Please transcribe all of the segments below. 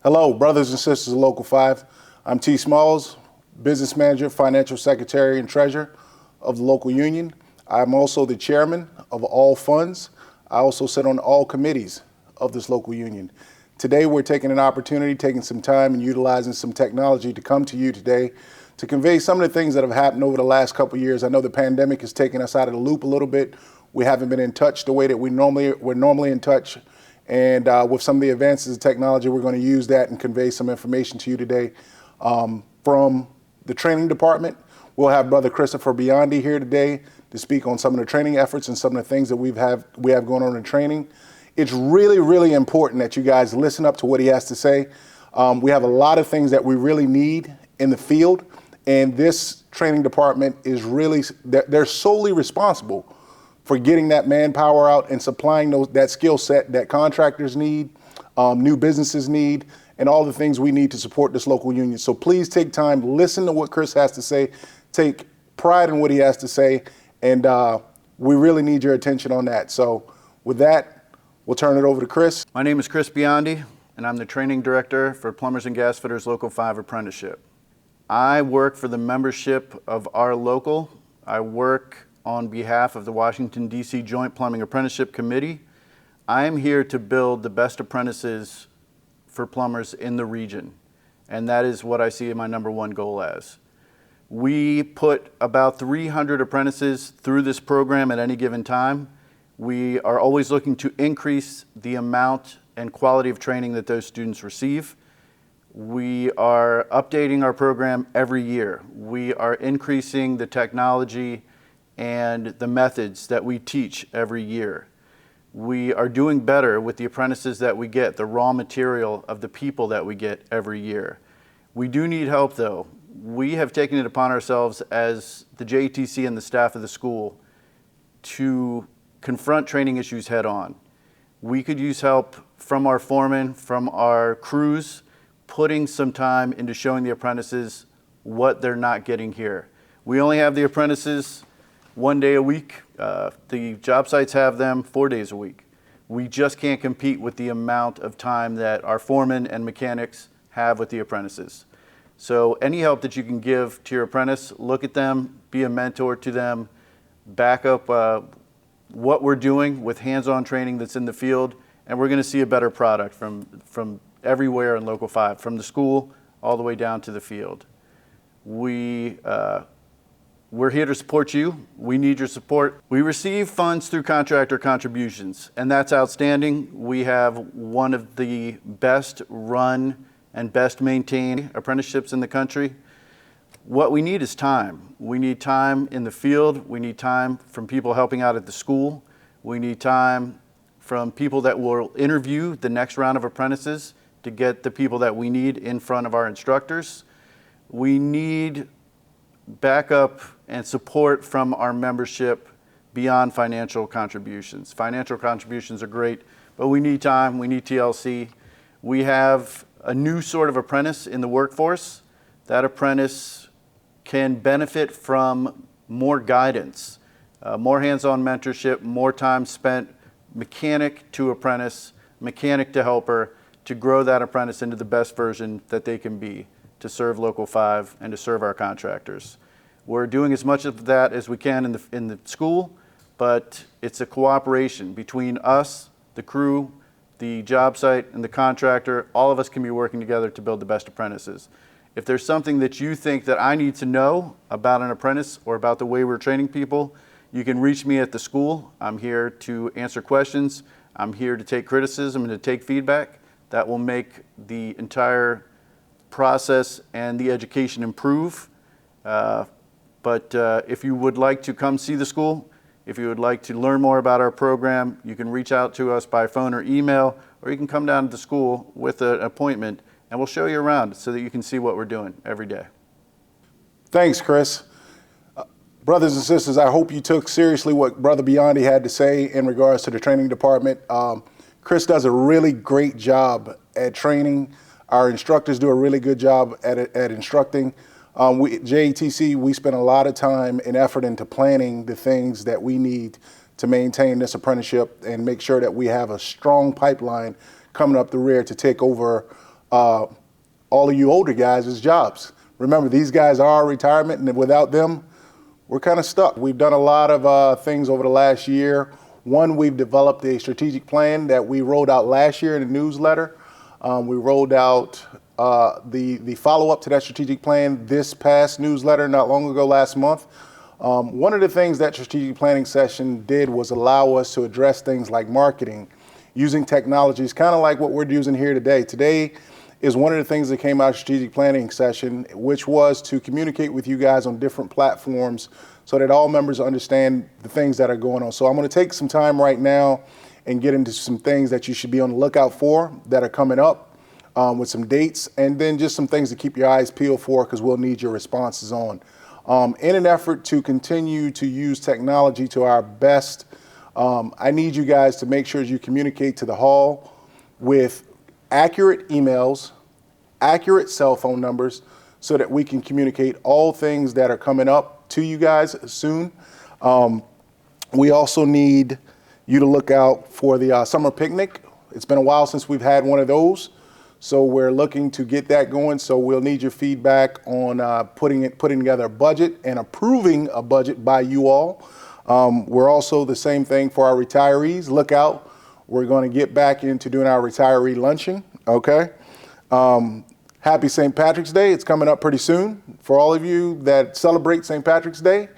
Hello, brothers and sisters of Local 5. I'm T. Smalls, Business Manager, Financial Secretary, and Treasurer of the local union. I'm also the Chairman of all funds. I also sit on all committees of this local union. Today, we're taking an opportunity, taking some time and utilizing some technology to come to you today to convey some of the things that have happened over the last couple of years. I know the pandemic has taken us out of the loop a little bit. We haven't been in touch the way that we're normally in touch. And with some of the advances in technology, we're going to use that and convey some information to you today. From the training department, we'll have Brother Christopher Biondi here today to speak on some of the training efforts and some of the things that we have going on in training. It's really, really important that you guys listen up to what he has to say. We have a lot of things that we really need in the field, and this training department is really, they're solely responsible for getting that manpower out and supplying that skill set that contractors need, new businesses need, and all the things we need to support this local union. So please take time, listen to what Chris has to say, take pride in what he has to say, and we really need your attention on that. So with that, we'll turn it over to Chris. My name is Chris Biondi, and I'm the Training Director for Plumbers and Gas Fitters Local 5 Apprenticeship. I work for the membership of our local. I work on behalf of the Washington, D.C. Joint Plumbing Apprenticeship Committee. I am here to build the best apprentices for plumbers in the region, and that is what I see my number one goal as. We put about 300 apprentices through this program at any given time. We are always looking to increase the amount and quality of training that those students receive. We are updating our program every year. We are increasing the technology and the methods that we teach every year. We are doing better with the apprentices that we get, the raw material of the people that we get every year. We do need help though. We have taken it upon ourselves as the JTC and the staff of the school to confront training issues head on. We could use help from our foremen, from our crews, putting some time into showing the apprentices what they're not getting here. We only have the apprentices 1 day a week. The job sites have them 4 days a week. We just can't compete with the amount of time that our foremen and mechanics have with the apprentices. So any help that you can give to your apprentice, look at them, be a mentor to them, back up what we're doing with hands-on training that's in the field, and we're going to see a better product from everywhere in Local 5, from the school all the way down to the field. We're here to support you. We need your support. We receive funds through contractor contributions, and that's outstanding. We have one of the best run and best maintained apprenticeships in the country. What we need is time. We need time in the field. We need time from people helping out at the school. We need time from people that will interview the next round of apprentices to get the people that we need in front of our instructors. We need backup and support from our membership beyond financial contributions. Financial contributions are great, but we need time, we need TLC. We have a new sort of apprentice in the workforce. That apprentice can benefit from more guidance, more hands-on mentorship, more time spent mechanic to apprentice, mechanic to helper, to grow that apprentice into the best version that they can be to serve Local 5 and to serve our contractors. We're doing as much of that as we can in the school, but it's a cooperation between us, the crew, the job site, and the contractor. All of us can be working together to build the best apprentices. If there's something that you think that I need to know about an apprentice or about the way we're training people, you can reach me at the school. I'm here to answer questions. I'm here to take criticism and to take feedback. That will make the entire process and the education improve. But if you would like to come see the school, if you would like to learn more about our program, you can reach out to us by phone or email, or you can come down to the school with an appointment and we'll show you around so that you can see what we're doing every day. Thanks, Chris. Brothers and sisters, I hope you took seriously what Brother Biondi had to say in regards to the training department. Chris does a really great job at training. Our instructors do a really good job at instructing. JATC, we spend a lot of time and effort into planning the things that we need to maintain this apprenticeship and make sure that we have a strong pipeline coming up the rear to take over all of you older guys is jobs. Remember, these guys are our retirement, and without them, we're kind of stuck. We've done a lot of things over the last year. One, we've developed a strategic plan that we rolled out last year in the newsletter. We rolled out the follow-up to that strategic plan this past newsletter not long ago, last month. One of the things that strategic planning session did was allow us to address things like marketing, using technologies, kind of like what we're using here today. Today is one of the things that came out of strategic planning session, which was to communicate with you guys on different platforms so that all members understand the things that are going on. So I'm going to take some time right now and get into some things that you should be on the lookout for that are coming up with some dates, and then just some things to keep your eyes peeled for, because we'll need your responses on. In an effort to continue to use technology to our best, I need you guys to make sure you communicate to the hall with accurate emails, accurate cell phone numbers, so that we can communicate all things that are coming up to you guys soon. We also need you to look out for the summer picnic. It's been a while since we've had one of those, so we're looking to get that going. So we'll need your feedback on putting together a budget and approving a budget by you all. We're also the same thing for our retirees. Look out. We're going to get back into doing our retiree luncheon, okay? Happy St. Patrick's Day. It's coming up pretty soon. For all of you that celebrate St. Patrick's Day,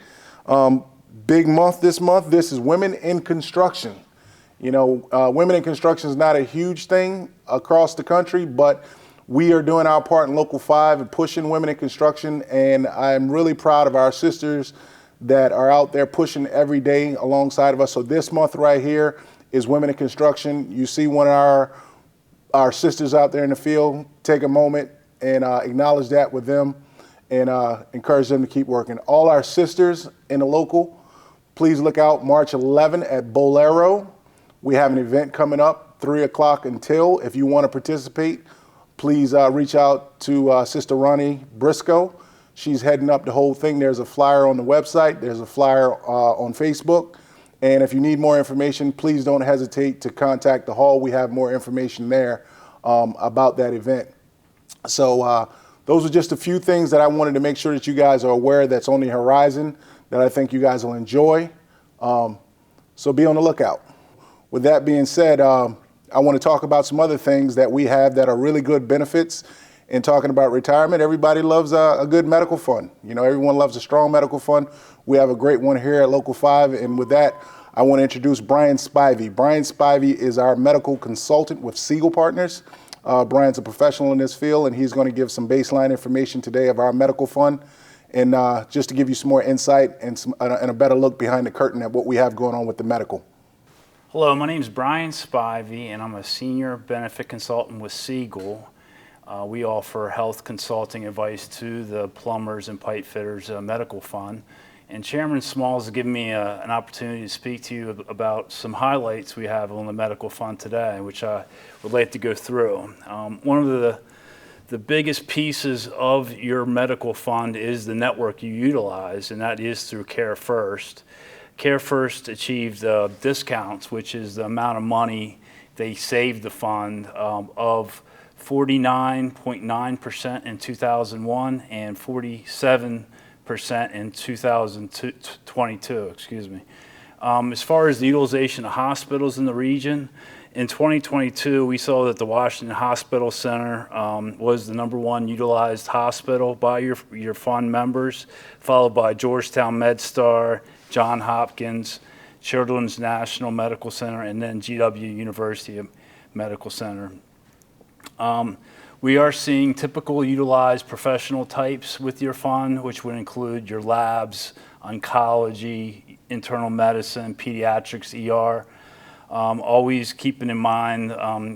big month this month. This is Women in Construction. You know, women in construction is not a huge thing across the country, but we are doing our part in Local 5 and pushing women in construction, and I'm really proud of our sisters that are out there pushing every day alongside of us. So this month right here is Women in Construction. You see one of our sisters out there in the field, take a moment and acknowledge that with them and encourage them to keep working. All our sisters in the local, please look out March 11 at Bolero. We have an event coming up, 3 o'clock until. If you want to participate, please reach out to Sister Ronnie Briscoe. She's heading up the whole thing. There's a flyer on the website. There's a flyer on Facebook. And if you need more information, please don't hesitate to contact the hall. We have more information there about that event. So those are just a few things that I wanted to make sure that you guys are aware that's on the horizon that I think you guys will enjoy. So be on the lookout. With that being said, I want to talk about some other things that we have that are really good benefits in talking about retirement. Everybody loves a good medical fund. You know, everyone loves a strong medical fund. We have a great one here at Local 5. And with that, I want to introduce Bryan Spivey. Bryan Spivey is our medical consultant with Segal Partners. Bryan's a professional in this field, and he's going to give some baseline information today of our medical fund, and just to give you some more insight and a better look behind the curtain at what we have going on with the medical. Hello, my name is Bryan Spivey, and I'm a senior benefit consultant with Segal. We offer health consulting advice to the plumbers and pipe fitters medical fund. And Chairman Smalls has given me an opportunity to speak to you about some highlights we have on the medical fund today, which I would like to go through. One of the biggest pieces of your medical fund is the network you utilize, and that is through Care First. Care First achieved discounts, which is the amount of money they saved the fund of 49.9% in 2001 and 47% in 2022, excuse me. As far as the utilization of hospitals in the region, in 2022, we saw that the Washington Hospital Center was the #1 utilized hospital by your fund members, followed by Georgetown MedStar, Johns Hopkins, Children's National Medical Center, and then GW University Medical Center. We are seeing typical utilized professional types with your fund, which would include your labs, oncology, internal medicine, pediatrics, ER. Always keeping in mind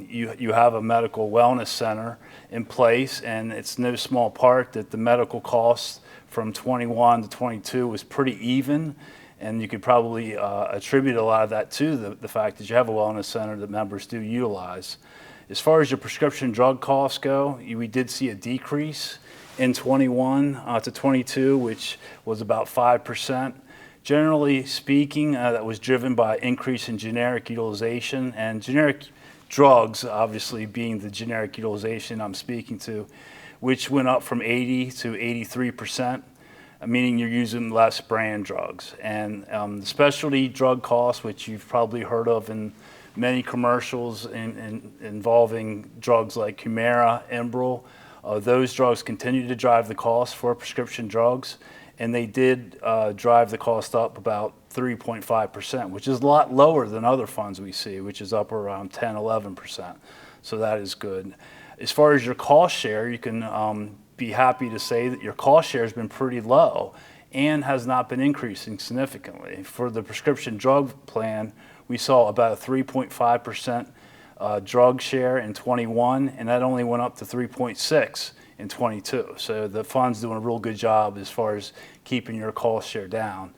you have a medical wellness center in place, and it's no small part that the medical costs from 21 to 22 was pretty even, and you could probably attribute a lot of that to the fact that you have a wellness center that members do utilize. As far as your prescription drug costs go, we did see a decrease in 21 to 22, which was about 5%. Generally speaking, that was driven by increase in generic utilization, and generic drugs, obviously being the generic utilization I'm speaking to, which went up from 80 to 83%, meaning you're using less brand drugs. And the specialty drug costs, which you've probably heard of in many commercials involving drugs like Humira, Enbrel, those drugs continue to drive the cost for prescription drugs, and they did drive the cost up about 3.5%, which is a lot lower than other funds we see, which is up around 10, 11%. So that is good. As far as your cost share, you can be happy to say that your cost share has been pretty low and has not been increasing significantly. For the prescription drug plan, we saw about a 3.5% drug share in 21, and that only went up to 3.6 in 22. So the fund's doing a real good job as far as keeping your cost share down.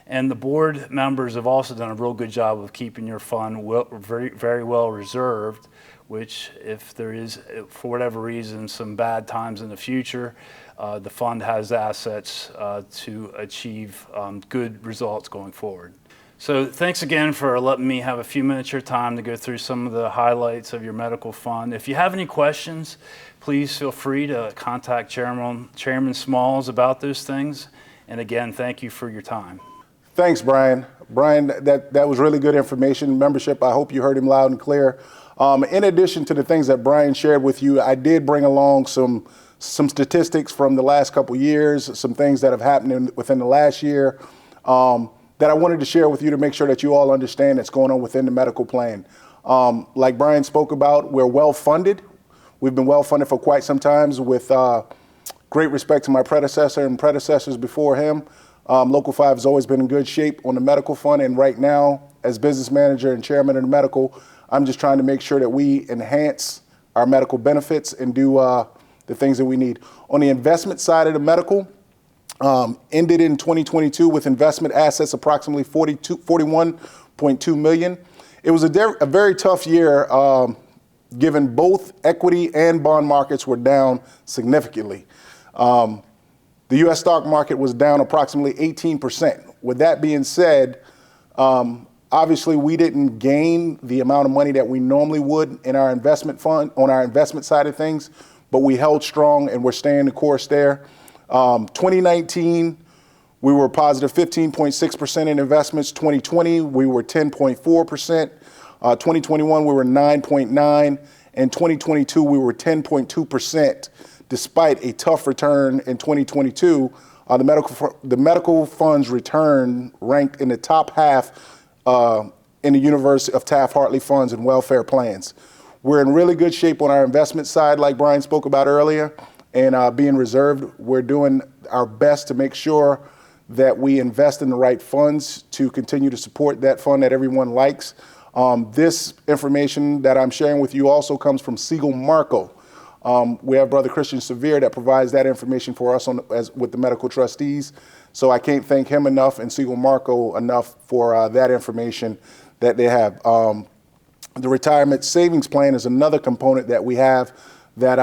And the board members have also done a real good job of keeping your fund very, very well reserved, which if there is, for whatever reason, some bad times in the future, the fund has assets to achieve good results going forward. So thanks again for letting me have a few minutes of your time to go through some of the highlights of your medical fund. If you have any questions, please feel free to contact Chairman Smalls about those things. And again, thank you for your time. Thanks, Bryan. Bryan, that was really good information. Membership, I hope you heard him loud and clear. In addition to the things that Bryan shared with you, I did bring along some statistics from the last couple years, some things that have happened within the last year that I wanted to share with you to make sure that you all understand that's going on within the medical plan. Like Bryan spoke about, we're well funded. We've been well funded for quite some time with great respect to my predecessor and predecessors before him. Local 5 has always been in good shape on the medical fund, and right now, as business manager and chairman of the medical, I'm just trying to make sure that we enhance our medical benefits and do the things that we need. On the investment side of the medical, ended in 2022 with investment assets approximately 41.2 million. It was a very tough year, given both equity and bond markets were down significantly. The U.S. stock market was down approximately 18%. With that being said, obviously we didn't gain the amount of money that we normally would in our investment fund, on our investment side of things, but we held strong and we're staying the course there. 2019, we were positive 15.6% in investments. 2020, we were 10.4%. 2021, we were 9.9%. And 2022, we were 10.2%. Despite a tough return in 2022, the medical fund's return ranked in the top half in the universe of Taft-Hartley funds and welfare plans. We're in really good shape on our investment side, like Bryan spoke about earlier, and being reserved. We're doing our best to make sure that we invest in the right funds to continue to support that fund that everyone likes. This information that I'm sharing with you also comes from Segal Marco. We have Brother Christian Severe that provides that information for us with the medical trustees. So I can't thank him enough and Segal Marco enough for that information that they have. The retirement savings plan is another component that we have that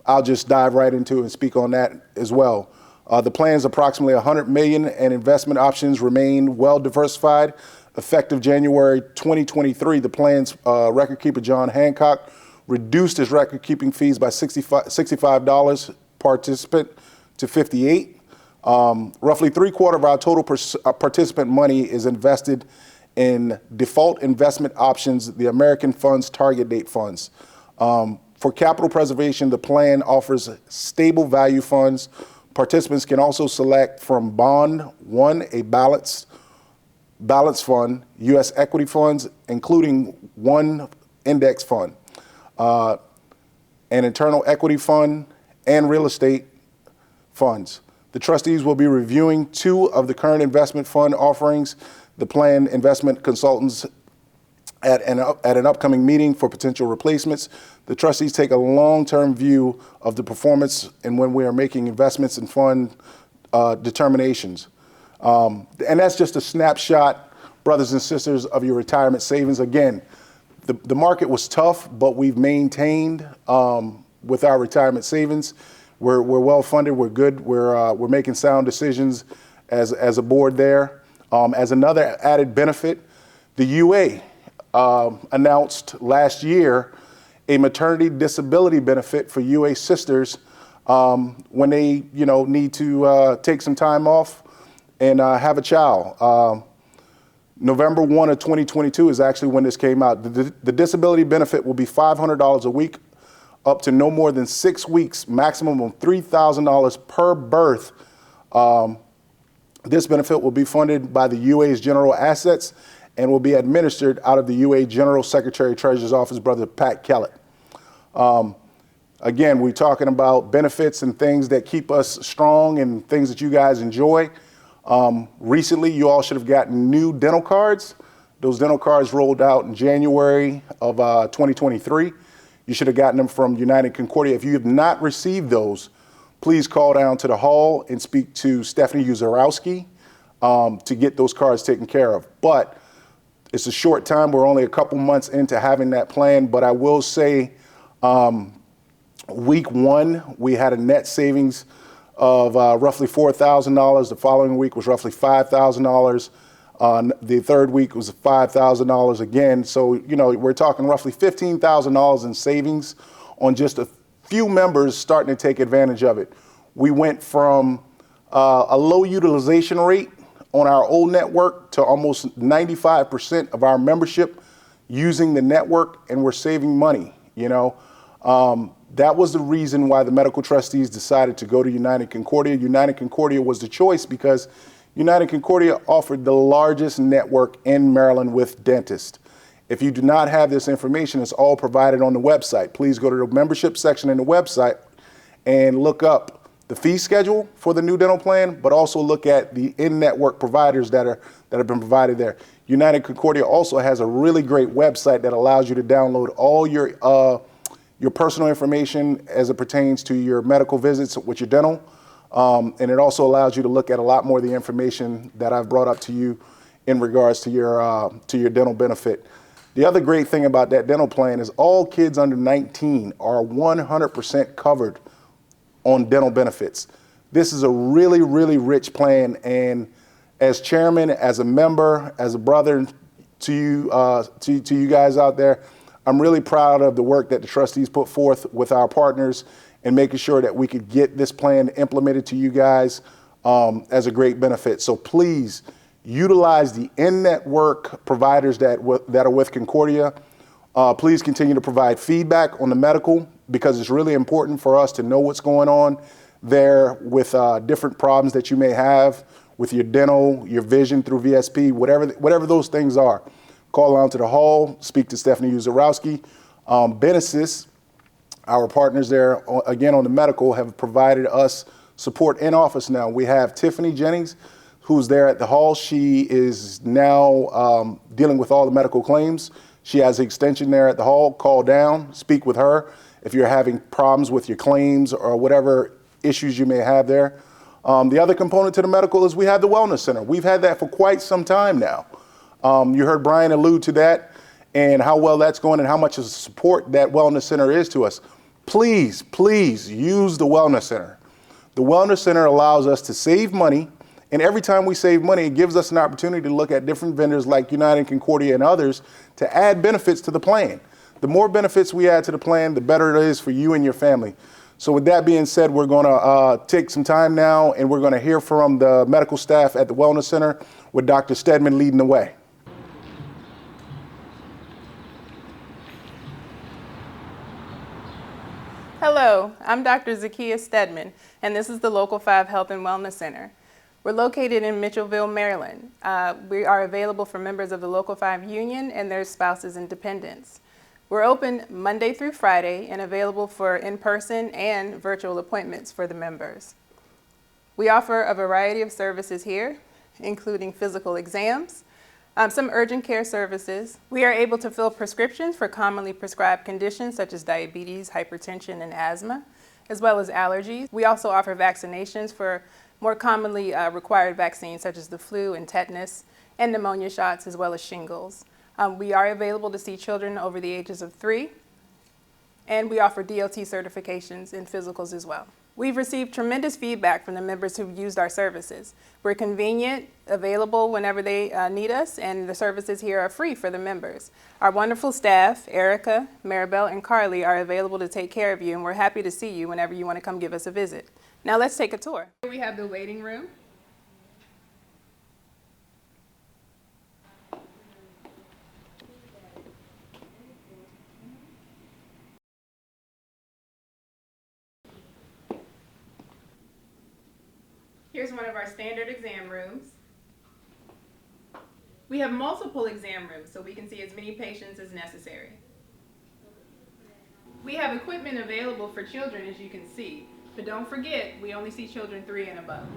I'll just dive right into and speak on that as well. The plan is approximately $100 million and investment options remain well diversified. Effective January 2023, the plan's record keeper, John Hancock, reduced his record keeping fees by $65 participant to $58. Roughly 3/4 of our total participant money is invested in default investment options, the American Funds target date funds. For capital preservation, the plan offers stable value funds. Participants can also select from Bond 1, a balanced fund, U.S. equity funds, including one index fund, an internal equity fund, and real estate funds. The trustees will be reviewing 2 of the current investment fund offerings. The plan investment consultants at an upcoming meeting for potential replacements. The trustees take a long-term view of the performance and when we are making investments in fund determinations. And that's just a snapshot, brothers and sisters, of your retirement savings. Again, the market was tough, but we've maintained with our retirement savings. We're well funded, we're good, we're making sound decisions as a board there. As another added benefit, the UA announced last year a maternity disability benefit for UA sisters when they, need to take some time off and have a child. November 1 of 2022 is actually when this came out. The disability benefit will be $500 a week, up to no more than 6 weeks, maximum of $3,000 per birth. This benefit will be funded by the UA's general assets and will be administered out of the UA General Secretary Treasurer's Office, Brother Pat Kellett. Again, we're talking about benefits and things that keep us strong and things that you guys enjoy. Recently, you all should have gotten new dental cards. Those dental cards rolled out in January of 2023. You should have gotten them from United Concordia. If you have not received those, please call down to the hall and speak to Stephanie Uzarowski to get those cards taken care of. But it's a short time. We're only a couple months into having that plan. But I will say week 1, we had a net savings of roughly $4,000. The following week was roughly $5,000. The third week was $5,000 again. So, we're talking roughly $15,000 in savings on just a few members starting to take advantage of it. We went from a low utilization rate on our old network to almost 95% of our membership using the network, and we're saving money, That was the reason why the medical trustees decided to go to United Concordia. United Concordia was the choice because United Concordia offered the largest network in Maryland with dentists. If you do not have this information, it's all provided on the website. Please go to the membership section in the website and look up the fee schedule for the new dental plan, but also look at the in-network providers that have been provided there. United Concordia also has a really great website that allows you to download all your personal information as it pertains to your medical visits with your dental. And it also allows you to look at a lot more of the information that I've brought up to you in regards to your dental benefit. The other great thing about that dental plan is all kids under 19 are 100% covered on dental benefits. This is a really, really rich plan. And as chairman, as a member, as a brother to you guys out there, I'm really proud of the work that the trustees put forth with our partners and making sure that we could get this plan implemented to you guys as a great benefit. So please utilize the in-network providers that are with Concordia. Please continue to provide feedback on the medical because it's really important for us to know what's going on there with different problems that you may have with your dental, your vision through VSP, whatever those things are. Call out to the hall, speak to Stephanie Uzarowski. Benesis, our partners there, again on the medical, have provided us support in office now. We have Tiffany Jennings, who's there at the hall. She is now dealing with all the medical claims. She has an extension there at the hall. Call down, speak with her if you're having problems with your claims or whatever issues you may have there. The other component to the medical is we have the Wellness Center. We've had that for quite some time now. You heard Bryan allude to that and how well that's going and how much of support that Wellness Center is to us. Please, please use the Wellness Center. The Wellness Center allows us to save money, and every time we save money, it gives us an opportunity to look at different vendors like United Concordia and others to add benefits to the plan. The more benefits we add to the plan, the better it is for you and your family. So with that being said, we're going to take some time now, and we're going to hear from the medical staff at the Wellness Center with Dr. Steadman leading the way. Hello, I'm Dr. Zakia Steadman, and this is the Local 5 Health and Wellness Center. We're located in Mitchellville, Maryland. We are available for members of the Local 5 Union and their spouses and dependents. We're open Monday through Friday and available for in-person and virtual appointments for the members. We offer a variety of services here, including physical exams, some urgent care services. We are able to fill prescriptions for commonly prescribed conditions such as diabetes, hypertension, and asthma, as well as allergies. We also offer vaccinations for more commonly required vaccines such as the flu and tetanus, and pneumonia shots, as well as shingles. We are available to see children over the ages of 3, and we offer DOT certifications in physicals as well. We've received tremendous feedback from the members who've used our services. We're convenient, available whenever they need us, and the services here are free for the members. Our wonderful staff, Erica, Maribel, and Carly, are available to take care of you, and we're happy to see you whenever you want to come give us a visit. Now let's take a tour. Here we have the waiting room. Here's one of our standard exam rooms. We have multiple exam rooms so we can see as many patients as necessary. We have equipment available for children, as you can see, but don't forget, we only see children 3 and above.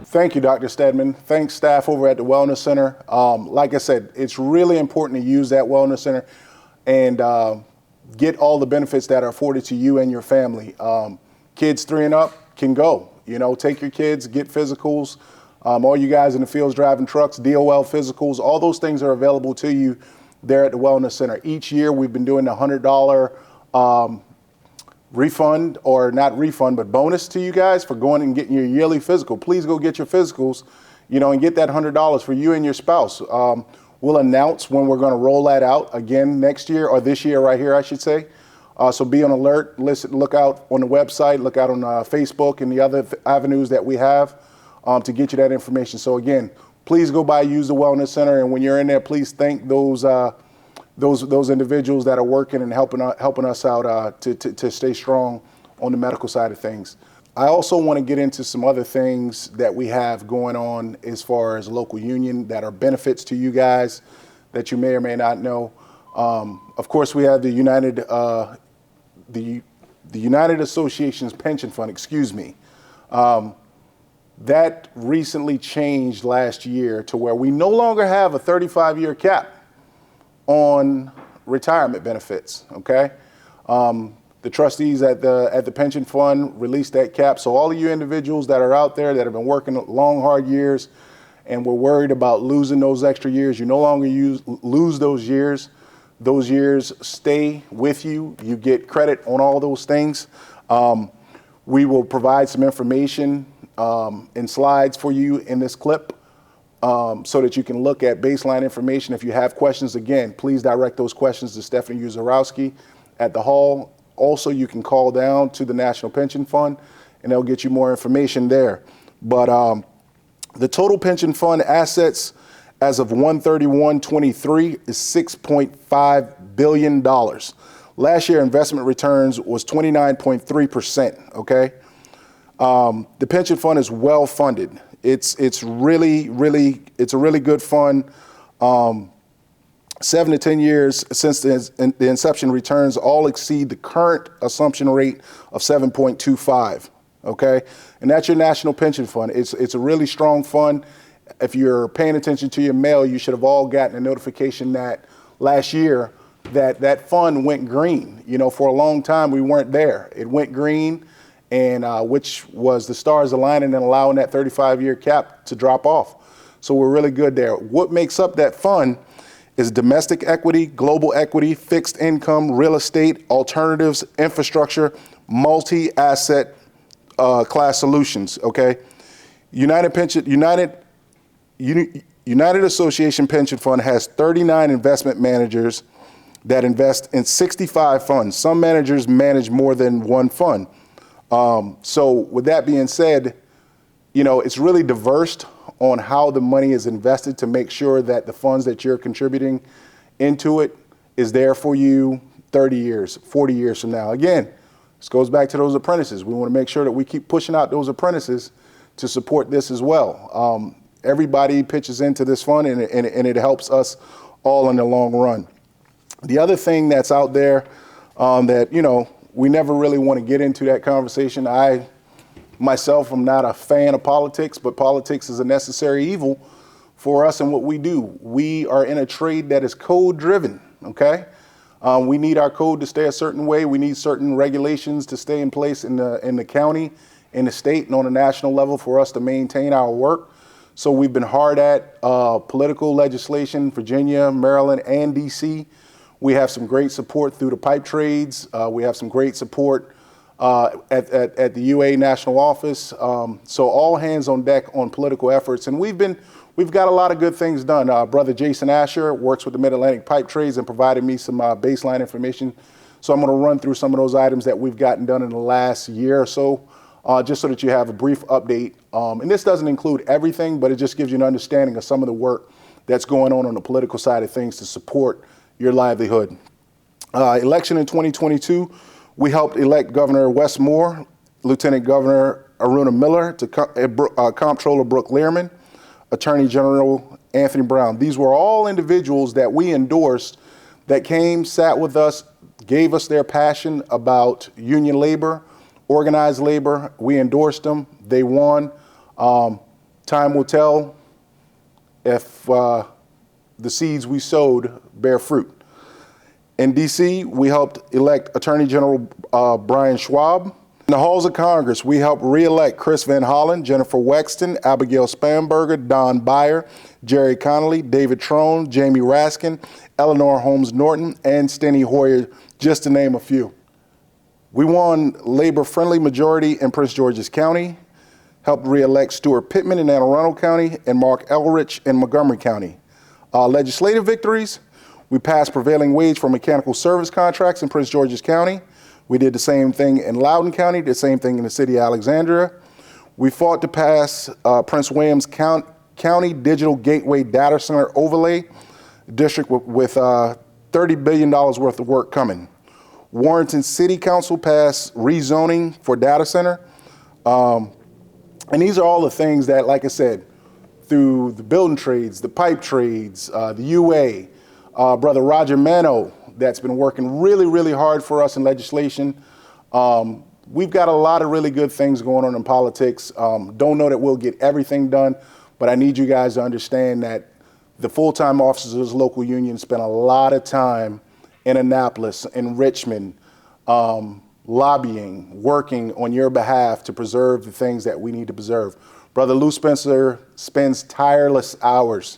Thank you, Dr. Steadman. Thanks, staff over at the Wellness Center. Like I said, it's really important to use that Wellness Center and get all the benefits that are afforded to you and your family. Kids 3 and up can go. You know, take your kids, get physicals. All you guys in the fields driving trucks, DOL physicals, all those things are available to you there at the Wellness Center. Each year we've been doing a $100 refund, or not refund, but bonus to you guys for going and getting your yearly physical. Please go get your physicals, you know, and get that $100 for you and your spouse. We'll announce when we're going to roll that out again next year, or this year right here, I should say. So be on alert, listen, look out on the website, look out on Facebook and the other avenues that we have to get you that information. So again, please go by, use the Wellness Center, and when you're in there, please thank those individuals that are working and helping us out to stay strong on the medical side of things. I also want to get into some other things that we have going on as far as local union that are benefits to you guys that you may or may not know. Of course, we have the United Associations Pension Fund, excuse me. That recently changed last year to where we no longer have a 35-year cap on retirement benefits, okay? The trustees at the pension fund released that cap. So all of you individuals that are out there that have been working long, hard years and were worried about losing those extra years, you no longer lose those years. Those years stay with you. You get credit on all those things. We will provide some information and slides for you in this clip so that you can look at baseline information. If you have questions, again, please direct those questions to Stephanie Uzarowski at the hall. Also, you can call down to the National Pension Fund and they'll get you more information there. But the total pension fund assets as of 1/31/23 is $6.5 billion. Last year, investment returns was 29.3%, okay? The pension fund is well funded. It's a really good fund. 7 to 10 years since the inception, returns all exceed the current assumption rate of 7.25, okay? And that's your national pension fund. It's a really strong fund. If you're paying attention to your mail, you should have all gotten a notification that last year that fund went green. You know, for a long time we weren't there. It went green, and which was the stars aligning and allowing that 35-year cap to drop off. So we're really good there. What makes up that fund is domestic equity, global equity, fixed income, real estate, alternatives, infrastructure, multi-asset class solutions, okay? United Association Pension Fund has 39 investment managers that invest in 65 funds. Some managers manage more than one fund. So with that being said, you know, it's really diverse on how the money is invested to make sure that the funds that you're contributing into it is there for you 30 years, 40 years from now. Again, this goes back to those apprentices. We want to make sure that we keep pushing out those apprentices to support this as well. Everybody pitches into this fund and it helps us all in the long run. The other thing that's out there that, you know, we never really want to get into that conversation. I myself am not a fan of politics, but politics is a necessary evil for us and what we do. We are in a trade that is code driven, okay? We need our code to stay a certain way. We need certain regulations to stay in place in the county, in the state, and on a national level for us to maintain our work. So we've been hard at political legislation, Virginia, Maryland, and DC. We have some great support through the pipe trades. We have some great support at the UA national office. So all hands on deck on political efforts. And we've got a lot of good things done. Brother Jason Asher works with the Mid-Atlantic Pipe Trades and provided me some baseline information. So I'm going to run through some of those items that we've gotten done in the last year or so, just so that you have a brief update. And this doesn't include everything, but it just gives you an understanding of some of the work that's going on the political side of things to support your livelihood. Election in 2022, we helped elect Governor Wes Moore, Lieutenant Governor Aruna Miller, to Comptroller Brooke Learman, Attorney General Anthony Brown. These were all individuals that we endorsed that came, sat with us, gave us their passion about union labor, organized labor. We endorsed them. They won. Time will tell if the seeds we sowed bear fruit. In DC, we helped elect Attorney General Bryan Schwab. In the halls of Congress, we helped re-elect Chris Van Hollen, Jennifer Wexton, Abigail Spanberger, Don Beyer, Jerry Connolly, David Trone, Jamie Raskin, Eleanor Holmes Norton, and Steny Hoyer, just to name a few. We won labor-friendly majority in Prince George's County, helped re-elect Stuart Pittman in Anne Arundel County, and Mark Elrich in Montgomery County. Legislative victories, we passed prevailing wage for mechanical service contracts in Prince George's County. We did the same thing in Loudoun County, the same thing in the city of Alexandria. We fought to pass Prince Williams County Digital Gateway Data Center Overlay District with $30 billion worth of work coming. Warrenton City Council passed rezoning for data center. And these are all the things that, like I said, through the building trades, the pipe trades, the UA, Brother Roger Mano, that's been working really, really hard for us in legislation. We've got a lot of really good things going on in politics. Don't know that we'll get everything done, but I need you guys to understand that the full-time officers of this local union spend a lot of time in Annapolis, in Richmond, lobbying, working on your behalf to preserve the things that we need to preserve. Brother Lou Spencer spends tireless hours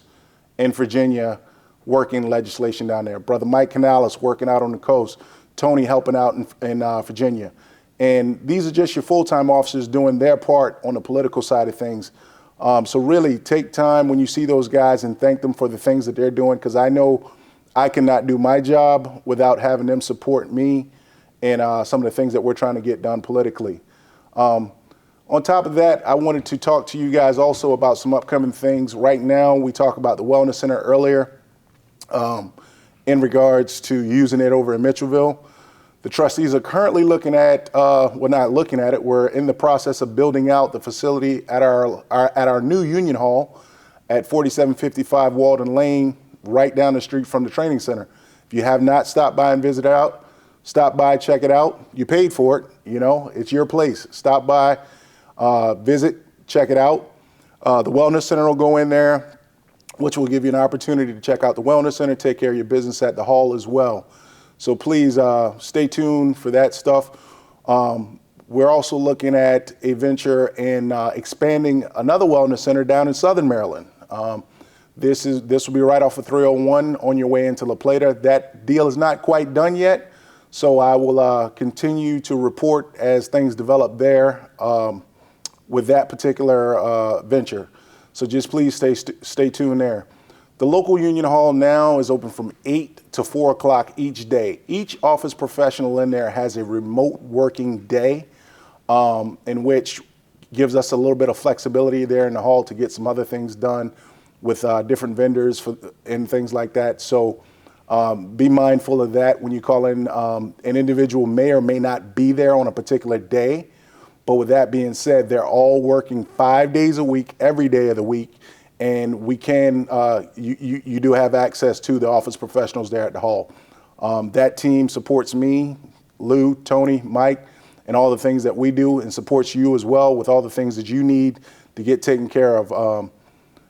in Virginia working legislation down there. Brother Mike Canales working out on the coast. Tony helping out in Virginia. And these are just your full-time officers doing their part on the political side of things. So really take time when you see those guys and thank them for the things that they're doing, because I know I cannot do my job without having them support me and some of the things that we're trying to get done politically. On top of that, I wanted to talk to you guys also about some upcoming things. Right now, we talked about the Wellness Center earlier in regards to using it over in Mitchellville. The trustees are currently looking at, well, not looking at it, we're in the process of building out the facility at our new Union Hall at 4755 Walden Lane, right down the street from the training center. If you have not stopped by and visited out, stop by, check it out. You paid for it, you know, it's your place. Stop by, visit, check it out. The Wellness Center will go in there, which will give you an opportunity to check out the Wellness Center, take care of your business at the hall as well. So please stay tuned for that stuff. We're also looking at a venture in expanding another wellness center down in Southern Maryland. This will be right off of 301 on your way into La Plata. That deal is not quite done yet, so I will continue to report as things develop there with that particular venture. So just please stay tuned there. The local Union Hall now is open from 8 to 4 o'clock each day. Each office professional in there has a remote working day, in which gives us a little bit of flexibility there in the hall to get some other things done with different vendors and things like that. So be mindful of that when you call in. An individual may or may not be there on a particular day. But with that being said, they're all working 5 days a week, every day of the week. And we can, you do have access to the office professionals there at the hall. That team supports me, Lou, Tony, Mike, and all the things that we do, and supports you as well with all the things that you need to get taken care of.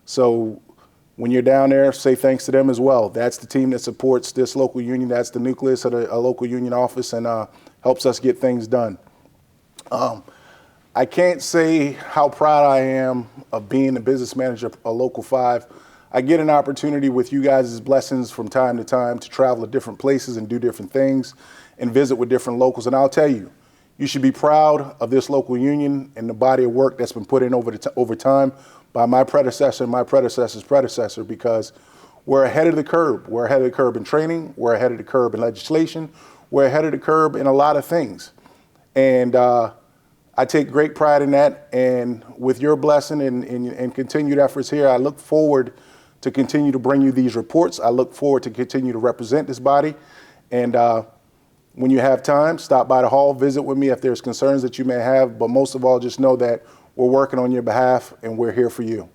So when you're down there, say thanks to them as well. That's the team that supports this local union. That's the nucleus of a local union office, and helps us get things done. I can't say how proud I am of being the business manager of Local 5. I get an opportunity with you guys' blessings from time to time to travel to different places and do different things and visit with different locals. And I'll tell you, you should be proud of this local union and the body of work that's been put in over time by my predecessor and my predecessor's predecessor, because we're ahead of the curve. We're ahead of the curve in training. We're ahead of the curve in legislation. We're ahead of the curve in a lot of things. And I take great pride in that. And with your blessing and continued efforts here, I look forward to continue to bring you these reports. I look forward to continue to represent this body. And when you have time, stop by the hall, visit with me if there's concerns that you may have. But most of all, just know that we're working on your behalf and we're here for you.